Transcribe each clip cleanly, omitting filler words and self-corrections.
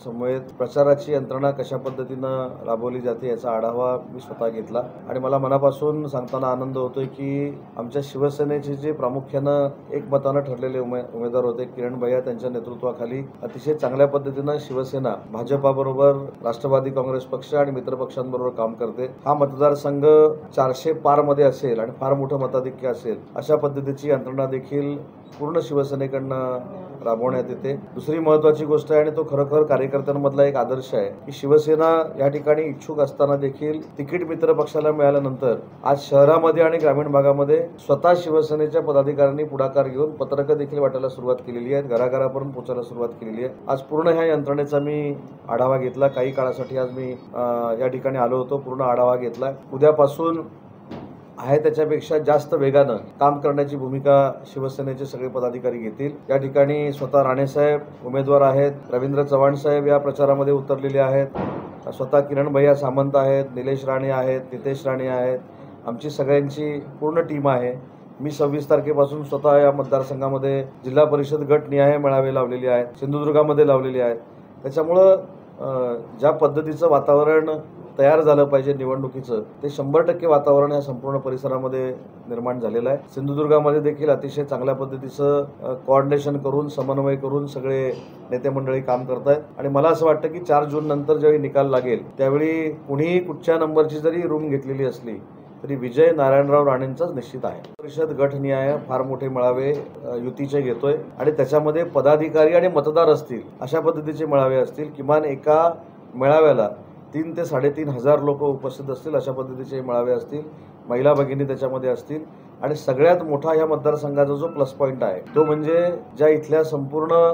समवेत प्रचाराची यंत्रणा कशा पद्धतीनं राबवली जाते याचा आढावा मी स्वतः घेतला आणि मला मनापासून सांगताना आनंद होतोय की आमच्या शिवसेनेचे जे प्रामुख्यानं एकमतानं ठरलेले उमेदवार होते किरण भैया त्यांच्या नेतृत्वाखाली अतिशय चांगल्या पद्धतीनं शिवसेना भाजपाबरोबर राष्ट्रवादी काँग्रेस पक्ष आणि मित्र पक्षांबरोबर काम करते। हा मतदारसंघ 400 पार मध्ये असेल आणि फार मोठं मताधिक्य असेल अशा पद्धतीची यंत्रणा देखील पूर्ण शिवसेनेकडनं राबवण्यात येते। दुसरी महत्त्वाची गोष्ट आहे आणि तो खरोखर कार्यकर्त्यांमधला एक आदर्श आहे की शिवसेना या ठिकाणी इच्छुक असताना देखील तिकीट मित्र पक्षाला मिळाल्यानंतर आज शहरामध्ये आणि ग्रामीण भागामध्ये स्वतः शिवसेनेच्या पदाधिकाऱ्यांनी पुढाकार घेऊन पत्रकं देखील वाटायला सुरुवात केलेली आहे, घराघरापर्यंत पोहोचायला सुरुवात केलेली आहे। आज पूर्ण ह्या यंत्रणेचा मी आढावा घेतला। काही काळासाठी आज मी या ठिकाणी आलो होतो, पूर्ण आढावा घेतला। उद्यापासून आहे त्याच्यापेक्षा जास्त वेगानं काम करण्याची भूमिका शिवसेनेचे सगळे पदाधिकारी घेतील। या ठिकाणी स्वतः राणेसाहेब उमेदवार आहेत, रवींद्र चव्हाण साहेब या प्रचारामध्ये उतरलेले आहेत, स्वतः किरण भैया सामंत आहेत, निलेश राणे आहेत, नितेश राणे आहेत, आमची सगळ्यांची पूर्ण टीम आहे। मी 26 तारखेपासून स्वतः या मतदारसंघामध्ये जिल्हा परिषद गट निहाय मेळावे लावलेले आहेत, सिंधुदुर्गामध्ये लावलेले आहेत। त्याच्यामुळं ज्या पद्धतीचं वातावरण तयार झालं पाहिजे निवडणुकीचं ते 100% वातावरण या संपूर्ण परिसरामध्ये निर्माण झालेलं आहे। सिंधुदुर्गामध्ये देखील अतिशय चांगल्या पद्धतीचं कोऑर्डिनेशन करून समन्वय करून सगळे नेते मंडळी काम करत आहेत आणि मला असं वाटतं की 4 जून नंतर ज्यावेळी निकाल लागेल त्यावेळी कुणीही कुठच्या नंबरची जरी रूम घेतलेली असली तरी विजय नारायणराव राणेंचाच निश्चित आहे। परिषद गटनिहाय फार मोठे मेळावे युतीचे घेतोय आणि त्याच्यामध्ये पदाधिकारी आणि मतदार असतील अशा पद्धतीचे मेळावे असतील। किमान एका मेळाव्याला 3 ते 3.5 हजार लोक उपस्थित असतील अशा पद्धतीचे मेळावे असतील। महिला भगिनी त्याच्यामध्ये असतील आणि सगळ्यात मोठा या मतदारसंघाचा जो प्लस पॉईंट आहे तो म्हणजे ज्या इथल्या संपूर्ण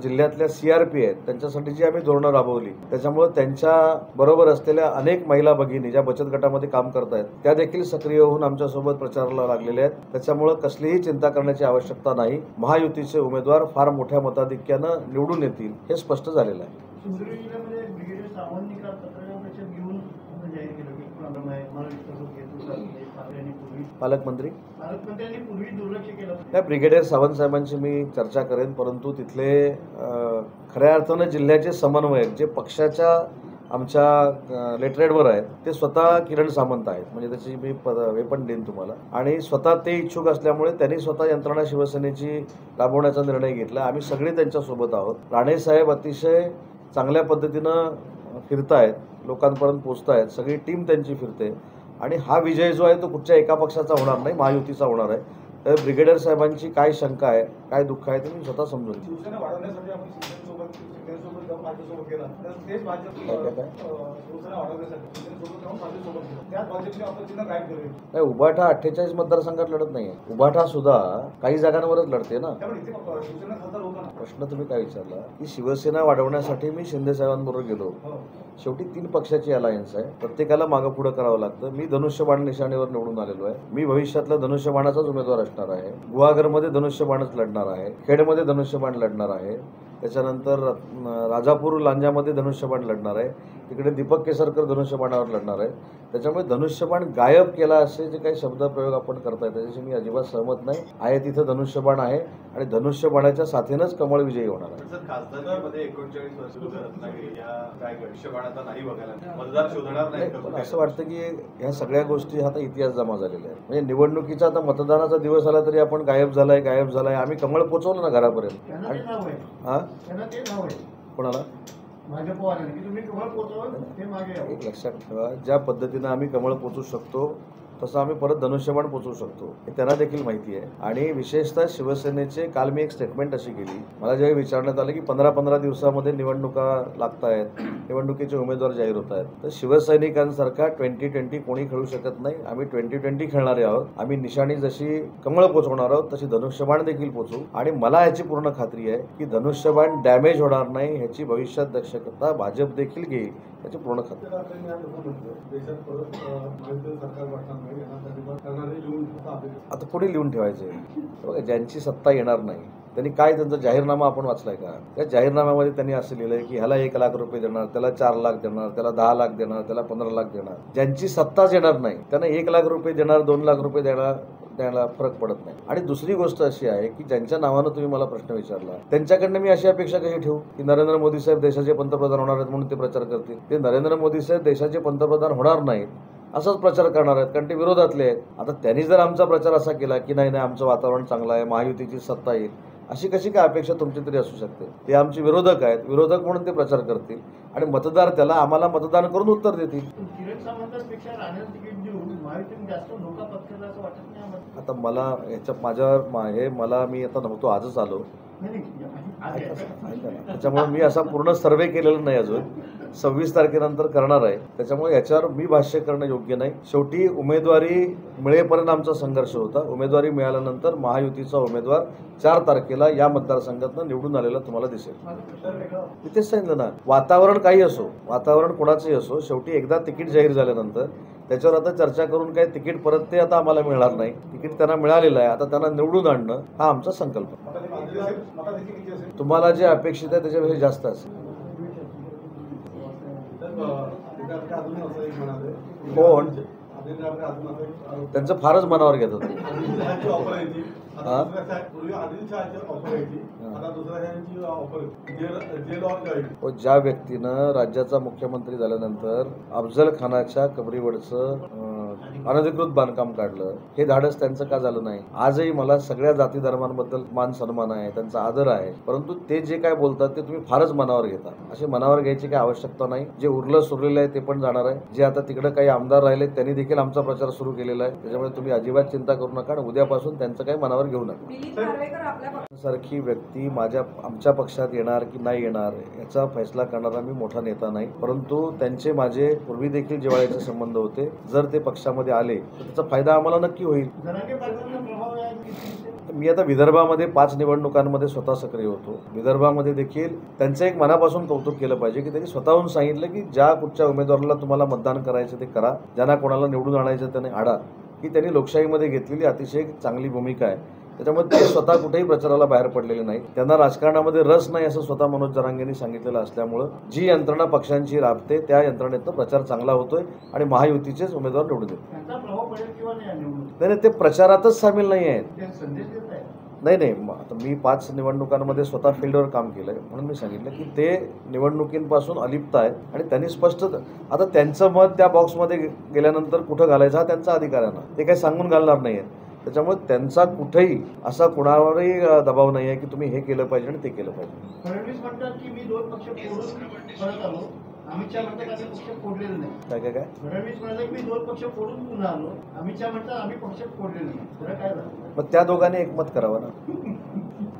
जिल्ह्यातल्या CRP आहेत त्यांच्यासाठी जी आम्ही धोरणं राबवली त्याच्यामुळे त्यांच्या बरोबर असलेल्या अनेक महिला भगिनी ज्या बचत गटामध्ये काम करत आहेत त्या देखील सक्रिय होऊन आमच्यासोबत प्रचाराला लागलेल्या आहेत। त्याच्यामुळे कसलीही चिंता करण्याची आवश्यकता नाही। महायुतीचे उमेदवार फार मोठ्या मताधिक्यानं निवडून येतील हे स्पष्ट झालेलं आहे। पालकमंत्र्यांनी पूर्वी दुर्लक्ष केलं त्या ब्रिगेडियर सावंत साहेबांची मी चर्चा करेन, परंतु तिथले खऱ्या अर्थानं जिल्ह्याचे समन्वयक जे पक्षाच्या आमच्या लेटरेडवर आहेत ते स्वतः किरण सामंत आहेत, म्हणजे त्याची मी हे पण देईन तुम्हाला। आणि स्वतः ते इच्छुक असल्यामुळे त्यांनी स्वतः यंत्रणा शिवसेनेची राबवण्याचा निर्णय घेतला। आम्ही सगळे त्यांच्यासोबत आहोत। राणे साहेब अतिशय चांगल्या पद्धतीनं फिरतायत, लोकांपर्यंत पोहोचतायत, सगळी टीम त्यांची फिरते आणि हा विजय जो आहे तो कुठच्या एका पक्षाचा होणार नाही, महायुतीचा होणार आहे। तर ब्रिगेडियर साहेबांची काय शंका आहे, काय दुःख आहे ते मी स्वतः समजून नाही। उभाठा 48 मतदारसंघात लढत नाहीये, उभाठा सुद्धा काही जागांवरच लढते ना। प्रश्न तुम्ही काय विचारला की शिवसेना वाढवण्यासाठी मी शिंदे साहेबांबरोबर गेलो। शेवटी 3 पक्षाची अलायन्स आहे, प्रत्येकाला मागं पुढं करावं लागतं। मी धनुष्यबाण निशाणीवर निवडून आलेलो आहे। मी भविष्यातला धनुष्यबाणाचाच उमेदवार असणार आहे। गुहागरमध्ये धनुष्यबाणच लढणार आहे, खेडमध्ये धनुष्यबाण लढणार आहे, त्याच्यानंतर राजापूर लांजामध्ये धनुष्यबाण लढणार आहे, तिकडे दीपक केसरकर धनुष्यबाणावर लढणार आहे। त्याच्यामुळे धनुष्यबाण गायब केला असे जे काही शब्दप्रयोग आपण करताय त्याच्याशी मी अजिबात सहमत नाही। आहे तिथं धनुष्यबाण आहे आणि धनुष्यबाणाच्या साथीनंच कमळ विजयी होणार आहे। असं वाटतं की ह्या सगळ्या गोष्टी आता इतिहास जमा झालेला आहे। म्हणजे निवडणुकीचा आता मतदानाचा दिवस आला तरी आपण गायब झालाय आम्ही कमळ पोचवलं ना घरापर्यंत। कोणाला एक लक्षात ठेवा, ज्या पद्धतीनं आम्ही कमळ पोचू शकतो तसं आम्ही परत धनुष्यबाण पोचवू शकतो हे त्यांना देखील माहिती आहे। आणि विशेषतः शिवसेनेचे काल मी एक स्टेटमेंट अशी केली, मला जेव्हा विचारण्यात आलं की 15-15 दिवसामध्ये निवडणुका लागत आहेत, निवडणुकीचे उमेदवार जाहीर होत आहेत, तर शिवसैनिकांसारखा 2020 कोणी खेळू शकत नाही। आम्ही 2020 खेळणारे आहोत। आम्ही निशाणी जशी कमळ पोचवणार आहोत तशी धनुष्यबाण देखील पोचवू आणि मला याची पूर्ण खात्री आहे की धनुष्यबाण डॅमेज होणार नाही, ह्याची भविष्यात दक्षता भाजप देखील घेईल, याची पूर्ण खात्री। आता पुढे लिहून ठेवायचे बघा, ज्यांची सत्ता येणार नाही त्यांनी काय त्यांचा जाहीरनामा आपण वाचलाय का? त्या जाहीरनाम्यामध्ये त्यांनी असं लिहिलंय की ह्याला 1 लाख रुपये देणार, त्याला 4 लाख देणार, त्याला 10 लाख देणार, त्याला 15 लाख देणार. ज्यांची सत्ताच येणार नाही त्यांना 1 लाख रुपये देणार, 2 लाख रुपये देणार, त्याला फरक पडत नाही. आणि दुसरी गोष्ट अशी आहे की ज्यांच्या नावानं तुम्ही मला प्रश्न विचारला त्यांच्याकडनं मी अशी अपेक्षा कशी ठेवू की नरेंद्र मोदी साहेब देशाचे पंतप्रधान होणार आहेत म्हणून ते प्रचार करतील. ते नरेंद्र मोदी साहेब देशाचे पंतप्रधान होणार नाहीत असाच प्रचार करणार आहेत, कारण ते विरोधातले आहेत. आता त्यांनी जर आमचा प्रचार असा केला की नाही आमचं वातावरण चांगलं आहे, महायुतीची सत्ता येईल, अशी कशी काय अपेक्षा तुमची तरी असू शकते? ते आमचे विरोधक आहेत, विरोधक म्हणून ते प्रचार करतील आणि मतदार त्याला आम्हाला मतदान करून उत्तर देतील. आता मला ह्याच्या मी आता नव्हतो, आजच आलो. त्याच्यामुळे मी असा पूर्ण सर्वे केलेला नाही अजून. 26 तारखेनंतर करणार आहे, त्याच्यामुळे याच्यावर मी भाष्य करणं योग्य नाही. शेवटी उमेदवारी मिळेपर्यंत आमचा संघर्ष होता. उमेदवारी मिळाल्यानंतर महायुतीचा उमेदवार 4 तारखेला या मतदारसंघातनं निवडून आलेला तुम्हाला दिसेल. मी तेच सांगितलं ना, वातावरण काही असो, वातावरण कोणाचंही असो, शेवटी एकदा तिकीट जाहीर झाल्यानंतर त्याच्यावर आता चर्चा करून काही तिकीट परत ते आता आम्हाला मिळणार नाही. तिकीट त्यांना मिळालेलं आहे, आता त्यांना निवडून आणणं हा आमचा संकल्प. तुम्हाला जे अपेक्षित आहे त्याच्यापेक्षा जास्त असेल. कोण? त्यांचं फारच मनावर घेतात. ज्या व्यक्तीनं राज्याचा मुख्यमंत्री झाल्यानंतर अफजल खानाच्या कबरीवरचं अनधिकृत बांधकाम काढलं, हे धाडस त्यांचं का झालं नाही? आजही मला सगळ्या जाती धर्मांबद्दल मान सन्मान आहे, त्यांचा आदर आहे, परंतु ते जे काय बोलतात ते तुम्ही फारच मनावर घेता. असे मनावर घ्यायची काही आवश्यकता नाही. जे उरलं सुरलेलं आहे ते पण जाणार आहे. जे आता तिकडे काही आमदार राहिले त्यांनी देखील आमचा प्रचार सुरू केलेला आहे. त्याच्यामुळे तुम्ही अजिबात चिंता करू नका आणि उद्यापासून त्यांचं काही मनावर घेऊ नका. सारखी व्यक्ती आमच्या पक्षात येणार की नाही येणार याचा फैसला करणारा मी मोठा नेता नाही, परंतु त्यांचे माझे पूर्वी देखील जिव्हाळ्याचे संबंध होते. जर ते पक्षामध्ये आले तर त्याचा फायदा आम्हाला नक्की होईल. मी आता विदर्भामध्ये 5 निवडणुकांमध्ये स्वतः सक्रिय होतो. विदर्भामध्ये देखील त्यांचं एक मनापासून कौतुक केलं पाहिजे की त्यांनी स्वतःहून सांगितलं की ज्या कुठच्या उमेदवाराला तुम्हाला मतदान करायचं ते करा, ज्यांना कोणाला निवडून आणायचं त्याने आडा. ही त्यांनी लोकशाहीमध्ये घेतलेली अतिशय चांगली भूमिका आहे. त्याच्यामुळे ते स्वतः कुठेही प्रचाराला बाहेर पडलेले नाही. त्यांना राजकारणामध्ये रस नाही असं स्वतः मनोज जरांगेंनी सांगितलेलं असल्यामुळं जी यंत्रणा पक्षांची राबते त्या यंत्रणेतनं प्रचार चांगला होतोय आणि महायुतीचेच उमेदवार निवडून येतात. नाही, ते प्रचारातच सामील नाही आहेत. नाही, आता मी 5 निवडणुकांमध्ये स्वतः फील्डवर काम केलंय म्हणून मी सांगितलं की ते निवडणुकींपासून अलिप्त आहेत आणि त्यांनी स्पष्ट आता त्यांचं मत त्या बॉक्समध्ये गेल्यानंतर कुठं घालायचं हा त्यांचा अधिकार आहे ना, ते काही सांगून घालणार नाही आहेत. त्याच्यामुळे त्यांचा कुठेही असा कुणावरही दबाव नाही आहे की तुम्ही हे केलं पाहिजे आणि ते केलं पाहिजे. फडणवीस म्हणतात की मी 2 पक्ष फोडून परत आलो. अमित शहा म्हणतात आम्ही पक्ष फोडलेले नाही. काय फडणवीस म्हणाले की मी 2 पक्ष फोडून पुन्हा आलो. अमित शहा म्हणतात आम्ही पक्ष फोडलेले नाही. बरं काय झालं? मग त्या दोघांनी एकमत करावं ना.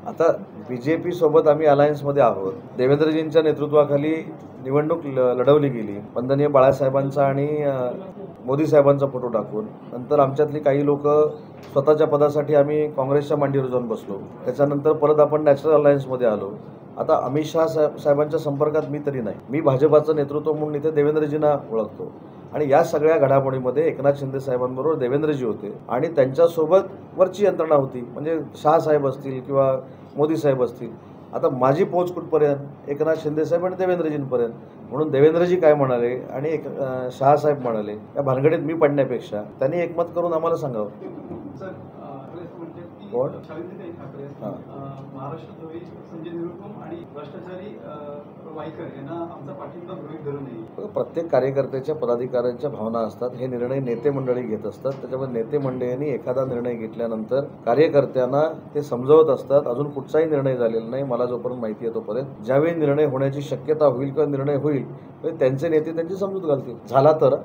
आता बीजेपी सोबत आम्ही अलायन्समध्ये आहोत. देवेंद्रजींच्या नेतृत्वाखाली निवडणूक लढवली गेली. वंदनीय बाळासाहेबांचा आणि मोदी साहेबांचा फोटो टाकून. नंतर आमच्यातली काही लोक स्वतःच्या पदासाठी आम्ही काँग्रेसच्या मांडीवर जाऊन बसलो. त्याच्यानंतर परत आपण नॅशनल अलायन्समध्ये आलो. आता अमित शहा साहेबांच्या संपर्कात मी तरी नाही. मी भाजपाचं नेतृत्व म्हणून इथे देवेंद्रजींना ओळखतो आणि या सगळ्या घडामोडीमध्ये एकनाथ शिंदे साहेबांबरोबर देवेंद्रजी होते आणि त्यांच्यासोबत वरची यंत्रणा होती, म्हणजे शहा साहेब असतील किंवा मोदी साहेब असतील. आता माझी पोच कुठपर्यंत? एकनाथ शिंदे साहेब आणि देवेंद्रजींपर्यंत. म्हणून देवेंद्रजी काय म्हणाले आणि शहा साहेब म्हणाले या भानगडीत मी पडण्यापेक्षा त्यांनी एकमत करून आम्हाला सांगावं. कोण? महाराष्ट्रद्रोही संजय निरुपम आणि भ्रष्टाचारी वाईकर यांना आमचा पाठिंबा गृहीत धरू नये. प्रत्येक कार्यकर्त्याच्या पदाधिकाऱ्यांच्या भावना असतात. हे निर्णय नेते मंडळी घेत असतात. त्याच्यामुळे नेते मंडळींनी एखादा निर्णय घेतल्यानंतर कार्यकर्त्यांना ते समजवत असतात. अजून कुठचाही निर्णय झालेला नाही मला जोपर्यंत माहिती आहे तोपर्यंत. ज्यावेळी निर्णय होण्याची शक्यता होईल किंवा निर्णय होईल त्यांचे नेते त्यांची समजूत घालतील. झाला तर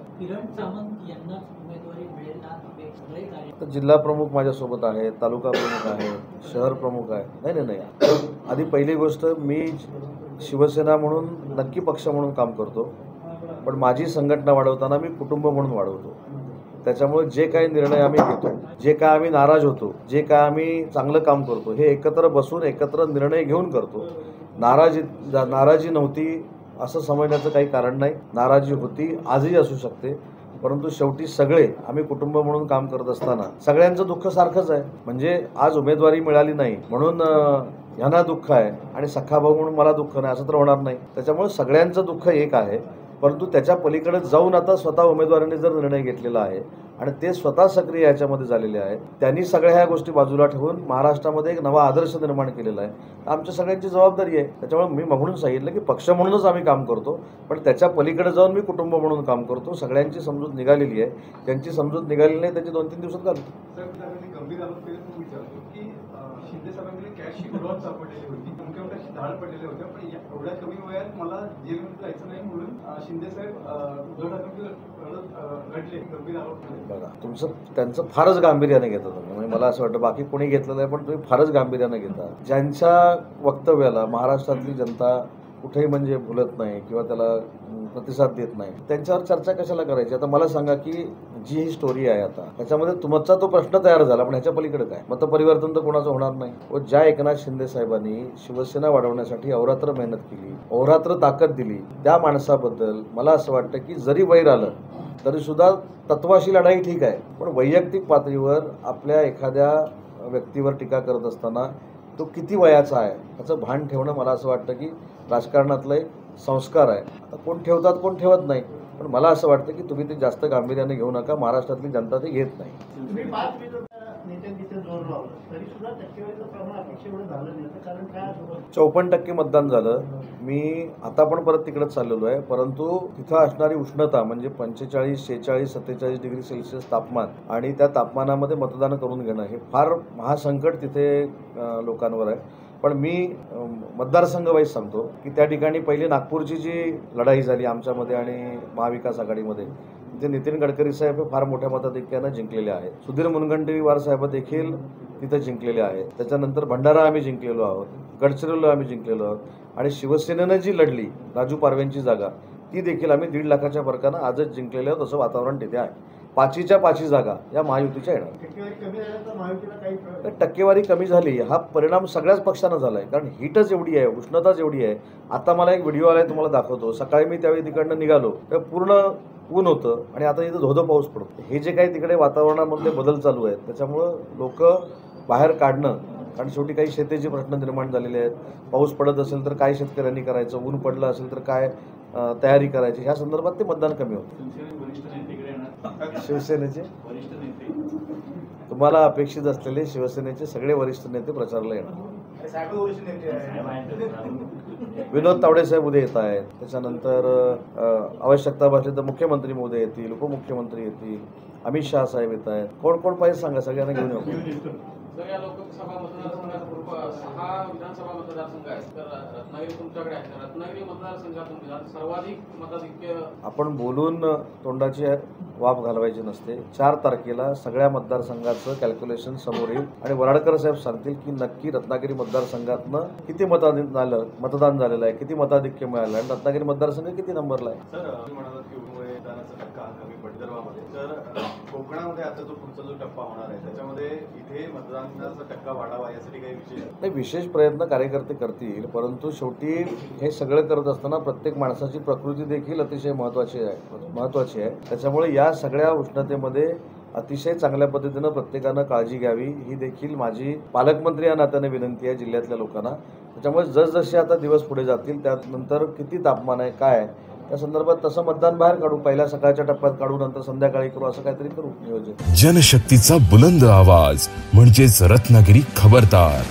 जिल्हा प्रमुख माझ्यासोबत आहे, तालुका प्रमुख आहे, शहर प्रमुख आहे. नाही. आधी पहिली गोष्ट मी शिवसेना म्हणून नक्की पक्ष म्हणून काम करतो, पण माझी संघटना वाढवताना मी कुटुंब म्हणून वाढवतो. त्याच्यामुळे जे काही निर्णय आम्ही घेतो, जे काय आम्ही नाराज होतो, जे काय आम्ही चांगलं काम करतो हे एकत्र बसून एकत्र निर्णय घेऊन करतो. नाराजी नव्हती असं समजण्याचं काही कारण नाही. नाराजी होती, आजही असू शकते, परंतु शेवटी सगळे आम्ही कुटुंब म्हणून काम करत असताना सगळ्यांचं दुःख सारखंच आहे. म्हणजे आज उमेदवारी मिळाली नाही म्हणून ह्यांना दुःख आहे आणि सख्खा भाऊ म्हणून मला दुःख नाही असं तर होणार नाही. त्याच्यामुळे सगळ्यांचं दुःख एक आहे, परंतु त्याच्या पलीकडे जाऊन आता स्वतः उमेदवारांनी जर निर्णय घेतलेला आहे आणि ते स्वतः सक्रिय याच्यामध्ये झालेले आहेत, त्यांनी सगळ्या ह्या गोष्टी बाजूला ठेवून महाराष्ट्रामध्ये एक नवा आदर्श निर्माण केलेला आहे. आमच्या सगळ्यांची जबाबदारी आहे. त्याच्यामुळे मी म्हणून सांगितलं की पक्ष म्हणूनच आम्ही काम करतो, पण त्याच्या पलीकडे जाऊन मी कुटुंब म्हणून काम करतो. सगळ्यांची समजूत निघालेली आहे. ज्यांची समजूत निघालेली नाही त्यांची 2-3 दिवसात घालतो. सर, त्यामध्ये गंभीर आरोप केले तर विचारतो की शिंदे साहेबांकडे कॅशची उडवाट सापडलेली होती, मुख्यमंत्र्यांची धाड पडलेले होते, पण एवढ्या कमी वयात मला जेलमध्ये जायचं नाही म्हणून शिंदे साहेब उद्धव ठाकरे घडले. गंभीर आरोप केले. बघा, त्यांचं फारच गांभीर्याने घेता तुम्ही. म्हणजे मला असं वाटतं बाकी कोणी घेतलेलं आहे, पण तुम्ही फारच गांभीर्याने घेता. ज्यांच्या वक्तव्याला महाराष्ट्रातली जनता कुठेही म्हणजे भुलत नाही किंवा त्याला प्रतिसाद देत नाही, त्यांच्यावर चर्चा कशाला करायची. आता मला सांगा की जी ही स्टोरी आहे आता त्याच्यामध्ये तुमचा तो प्रश्न तयार झाला, पण ह्याच्या पलीकडे काय मतपरिवर्तन तर कोणाचं होणार नाही. व ज्या एकनाथ शिंदे साहेबांनी शिवसेना वाढवण्यासाठी अहोरात्र मेहनत केली, अहोरात्र ताकद दिली, त्या माणसाबद्दल मला असं वाटतं की जरी वैर आलं तरी सुद्धा तत्वाशी लढाई ठीक आहे, पण वैयक्तिक पातळीवर आपल्या एखाद्या व्यक्तीवर टीका करत असताना तो किती वयाचा आहे याचं भान ठेवणं मला असं वाटतं की राजकारणातलं एक संस्कार आहे. आता कोण ठेवतात कोण ठेवत नाही, पण मला असं वाटतं की तुम्ही ते जास्त गांभीर्याने घेऊ नका. महाराष्ट्रातली जनता ते घेत नाही. तुम्ही 5 नेत्यांनी तिथे जोर लावलं तरी सुद्धा टक्केवारीचं प्रमाण अपेक्षा एवढं झालं नाही, कारण काय 54% मतदान झालं. मी आता पण परत तिकडेच चाललेलो आहे, परंतु तिथं असणारी उष्णता म्हणजे 45, 46, 47 डिग्री सेल्सिअस तापमान आणि त्या तापमानामध्ये मतदान करून घेणं हे फार महासंकट तिथे लोकांवर आहे. पण मी मतदारसंघ वाईज सांगतो की त्या ठिकाणी पहिली नागपूरची जी लढाई झाली आमच्यामध्ये आणि महाविकास आघाडीमध्ये, तिथे नितीन गडकरी साहेब हे फार मोठ्या मताधिक्यानं जिंकलेले आहेत. सुधीर मुनगंटीवार साहेब देखील तिथे जिंकलेले आहेत. त्याच्यानंतर भंडारा आम्ही जिंकलेलो आहोत, गडचिरोली आम्ही जिंकलेलो आहोत आणि शिवसेनेनं जी लढली राजू पारवेंची जागा ती देखील आम्ही 1.5 लाखाच्या फरकानं आजच जिंकलेले आहोत. असं वातावरण तिथे आहे. 5च्या 5 जागा या महायुतीच्या येणार. टक्केवारी कमी झाल्यानंतर महायुतीला काही टक्केवारी कमी झाली हा परिणाम सगळ्याच पक्षांना झाला आहे, कारण हीटच एवढी आहे, उष्णताच एवढी आहे. आता मला एक व्हिडिओ आला आहे, तुम्हाला दाखवतो. सकाळी मी त्यावेळी तिकडनं निघालो तर पूर्ण ऊन होतं आणि आता इथं धोधो पाऊस पडतो. हे जे काही तिकडे वातावरणामधले बदल चालू आहेत त्याच्यामुळं लोक बाहेर काढणं, कारण शेवटी काही शेतीचे प्रश्न निर्माण झालेले आहेत. पाऊस पडत असेल तर काय शेतकऱ्यांनी करायचं, ऊन पडलं असेल तर काय तयारी करायची, ह्या संदर्भात ते मतदान कमी होतं. शिवसेनेचे तुम्हाला अपेक्षित असलेले शिवसेनेचे सगळे वरिष्ठ नेते प्रचाराला येणार. विनोद तावडे साहेब उद्या येत आहेत. त्याच्यानंतर आवश्यकता भासली तर मुख्यमंत्री मोदी येतील, उपमुख्यमंत्री येतील, अमित शहा साहेब येत आहेत. कोण कोण पाहिजे सांगा, सगळ्यांना घेऊन येऊ. सर, या लोकसभा मतदारसंघात 6 विधानसभा मतदारसंघ आहेत, तर रत्नागिरी तुमच्याकडे आहे. रत्नागिरी मतदारसंघातून सर्वाधिक मताधिक्य आपण बोलून तोंडाची वाफ घालवायची नसते. 4 तारखेला सगळ्या मतदारसंघाचं कॅल्क्युलेशन समोर येईल आणि वराडकर साहेब सांगतील की नक्की रत्नागिरी मतदारसंघातनं किती मतदान झालेलं आहे, किती मताधिक्य मिळालं आणि रत्नागिरी मतदारसंघ किती नंबरला आहे. सर, तुम्ही म्हणालात की मतदानाचा टक्का कमी पडदर्वामध्ये, तर कोकणामध्ये आता जो पुढचा जो टप्पा होणार आहे त्याच्यामध्ये इथे मतदानाचा टक्का वाढावा यासाठी काही नाही, विशेष प्रयत्न कार्यकर्ते करतील, परंतु शेवटी हे सगळं करत असताना प्रत्येक माणसाची प्रकृती देखील अतिशय महत्त्वाची आहे. त्याच्यामुळे या सगळ्या उष्णतेमध्ये अतिशय चांगल्या पद्धतीनं प्रत्येकानं काळजी घ्यावी ही देखील माझी पालकमंत्री या नात्याने विनंती आहे जिल्ह्यातल्या लोकांना. त्याच्यामुळे जसजसे आता दिवस पुढे जातील त्यानंतर किती तापमान आहे काय आहे त्या संदर्भात तसं मतदान बाहेर काढू. पहिल्या सकाळच्या टप्प्यात काढू, नंतर संध्याकाळी करू, असं काहीतरी करू नियोजन. जनशक्तीचा बुलंद आवाज म्हणजेच रत्नागिरी खबरदार.